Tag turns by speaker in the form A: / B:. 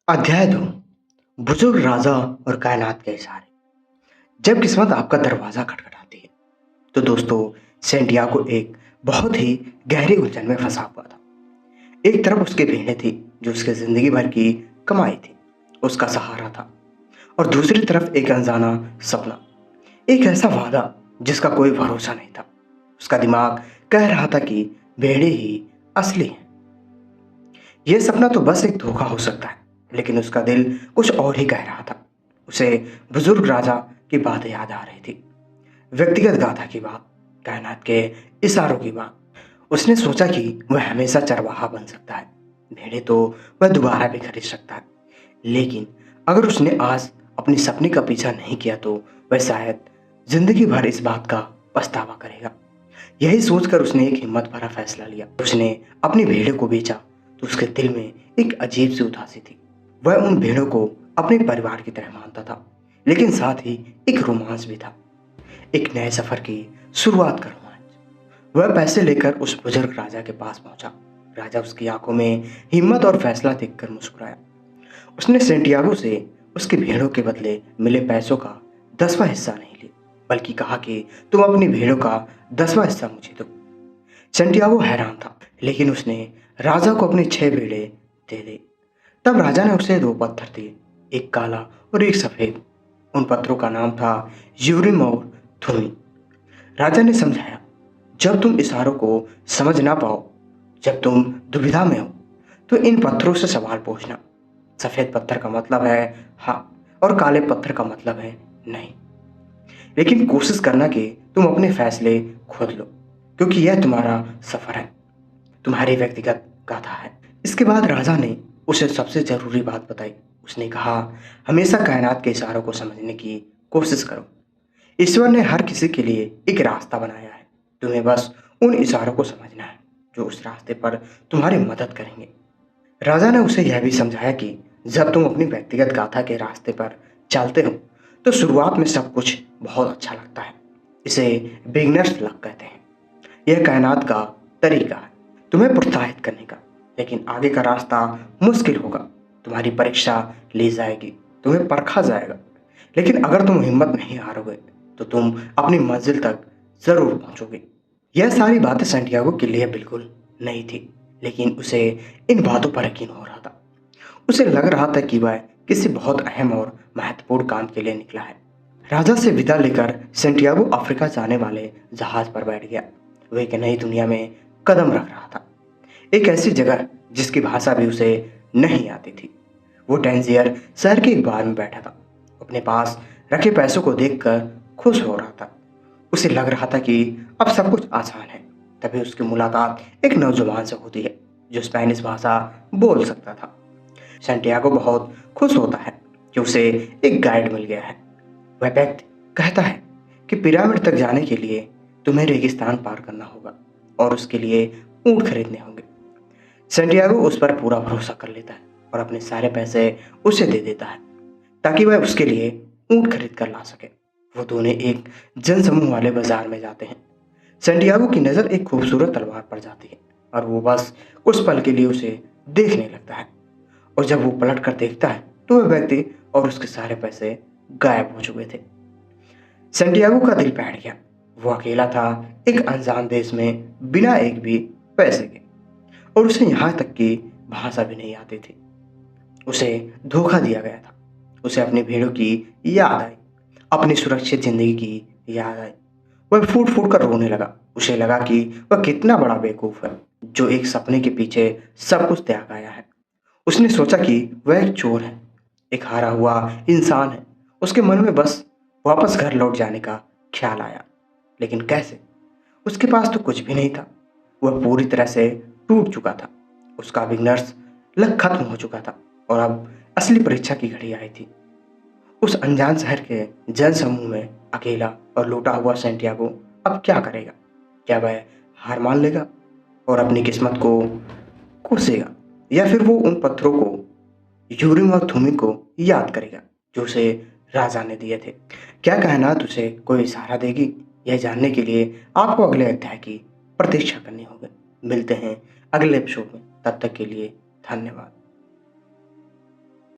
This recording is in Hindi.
A: अध्याय 2। बुजुर्ग राजा और कायनात के इशारे। जब किस्मत आपका दरवाजा खटखटाती है तो दोस्तों, सेंटियागो एक बहुत ही गहरी उलझन में फंसा हुआ था। एक तरफ उसकी भेड़ें थी जो उसके जिंदगी भर की कमाई थी, उसका सहारा था, और दूसरी तरफ एक अनजाना सपना, एक ऐसा वादा जिसका कोई भरोसा नहीं था। उसका दिमाग कह रहा था कि भेड़ें ही असली हैं। यह सपना तो बस एक धोखा हो सकता है, लेकिन उसका दिल कुछ और ही कह रहा था। उसे बुजुर्ग राजा की बात याद आ रही थी, व्यक्तिगत गाथा की बात, कायनात के इशारों की बात। उसने सोचा कि वह हमेशा चरवाहा बन सकता है, भेड़े तो वह दोबारा भी खरीद सकता है, लेकिन अगर उसने आज अपने सपने का पीछा नहीं किया तो वह शायद जिंदगी भर इस बात का पछतावा करेगा। यही सोचकर उसने एक हिम्मत भरा फैसला लिया। उसने अपनी भेड़ों को बेचा तो उसके दिल में एक अजीब सी उदासी थी। वह उन भेड़ों को अपने परिवार की तरह मानता था, लेकिन साथ ही एक रोमांच भी था, एक नए सफर की शुरुआत का रोमांच। वह पैसे लेकर उस बुजुर्ग राजा के पास पहुंचा। राजा उसकी आंखों में हिम्मत और फैसला देखकर मुस्कुराया। उसने सेंटियागो से उसकी भेड़ों के बदले मिले पैसों का 10वां हिस्सा नहीं लिया, बल्कि कहा कि तुम अपनी भेड़ों का 10वां हिस्सा मुझे दो। सेंटियागो हैरान था, लेकिन उसने राजा को अपने 6 भेड़े दे दी। तब राजा ने उसे 2 पत्थर दिए, एक काला और एक सफेद। उन पत्थरों का नाम था यूरिम और थुमी। राजा ने समझाया, जब तुम इशारों को समझ ना पाओ, जब तुम दुविधा में हो, तो इन पत्थरों से सवाल पूछना। सफेद पत्थर का मतलब है हाँ, और काले पत्थर का मतलब है नहीं। लेकिन कोशिश करना कि तुम अपने फैसले खुद लो, क्योंकि यह तुम्हारा सफर है, तुम्हारी व्यक्तिगत गाथा है। इसके बाद राजा ने उसे सबसे जरूरी बात बताई। उसने कहा, हमेशा कायनात के इशारों को समझने की कोशिश करो। ईश्वर ने हर किसी के लिए एक रास्ता बनाया है, तुम्हें बस उन इशारों को समझना है जो उस रास्ते पर तुम्हारी मदद करेंगे। राजा ने उसे यह भी समझाया कि जब तुम अपनी व्यक्तिगत गाथा के रास्ते पर चलते हो तो शुरुआत में सब कुछ बहुत अच्छा लगता है। इसे बिगनर्स लक कहते हैं। यह कायनात का तरीका है तुम्हें प्रोत्साहित करने का, लेकिन आगे का रास्ता मुश्किल होगा। तुम्हारी परीक्षा ली जाएगी, तुम्हें परखा जाएगा, लेकिन अगर तुम हिम्मत नहीं हारोगे तो तुम अपनी मंजिल तक जरूर पहुंचोगे। यह सारी बातें सेंटियागो के लिए बिल्कुल नई थी, लेकिन उसे इन बातों पर यकीन हो रहा था। उसे लग रहा था कि वह किसी बहुत अहम और महत्वपूर्ण काम के लिए निकला है। राजा से विदा लेकर सेंटियागो अफ्रीका जाने वाले जहाज पर बैठ गया। वह एक नई दुनिया में कदम रख रहा था, एक ऐसी जगह जिसकी भाषा भी उसे नहीं आती थी। वो टैंजियर शहर के एक बार में बैठा था, अपने पास रखे पैसों को देखकर खुश हो रहा था। उसे लग रहा था कि अब सब कुछ आसान है। तभी उसकी मुलाकात एक नौजवान से होती है जो स्पेनिश भाषा बोल सकता था। सैंटियागो बहुत खुश होता है कि उसे एक गाइड मिल गया है। वह व्यक्ति कहता है कि पिरामिड तक जाने के लिए तुम्हें रेगिस्तान पार करना होगा और उसके लिए ऊंट खरीदने होंगे। सैंटियागो उस पर पूरा भरोसा कर लेता है और अपने सारे पैसे उसे दे देता है ताकि वह उसके लिए ऊंट खरीद कर ला सके। वो दोनों एक जनसमूह वाले बाजार में जाते हैं। सैंटियागो की नज़र एक खूबसूरत तलवार पर जाती है और वो बस उस पल के लिए उसे देखने लगता है, और जब वो पलट कर देखता है तो वह व्यक्ति और उसके सारे पैसे गायब हो चुके थे। सैंटियागो का दिल बैठ गया। वो अकेला था एक अनजान देश में, बिना एक भी पैसे के, और उसे यहाँ तक कि भाषा भी नहीं आती थी। उसे धोखा दिया गया था। उसे अपनी भेड़ों की याद आई, अपनी सुरक्षित जिंदगी की याद आई। वह फूट फूट कर रोने लगा। उसे लगा कि वह कितना बड़ा बेवकूफ है जो एक सपने के पीछे सब कुछ त्याग आया है। उसने सोचा कि वह एक चोर है, एक हारा हुआ इंसान है। उसके मन में बस वापस घर लौट जाने का ख्याल आया, लेकिन कैसे? उसके पास तो कुछ भी नहीं था। वह पूरी तरह से टूट चुका था। उसका बिगनर्स लक खत्म हो चुका था और अब असली परीक्षा की घड़ी आई थी। उस अनजान शहर के जन समूह में अकेला और लूटा हुआ सैंटियागो अब क्या करेगा? क्या वह हार मान लेगा और अपनी किस्मत को कोसेगा, या फिर वो उन पत्थरों को, यूरिम और थुमी को याद करेगा जो उसे राजा ने दिए थे? क्या कायनात उसे कोई इशारा देगी? यह जानने के लिए आपको अगले अध्याय की प्रतीक्षा करनी होगी। मिलते हैं अगले एपिसोड में, तब तक के लिए धन्यवाद।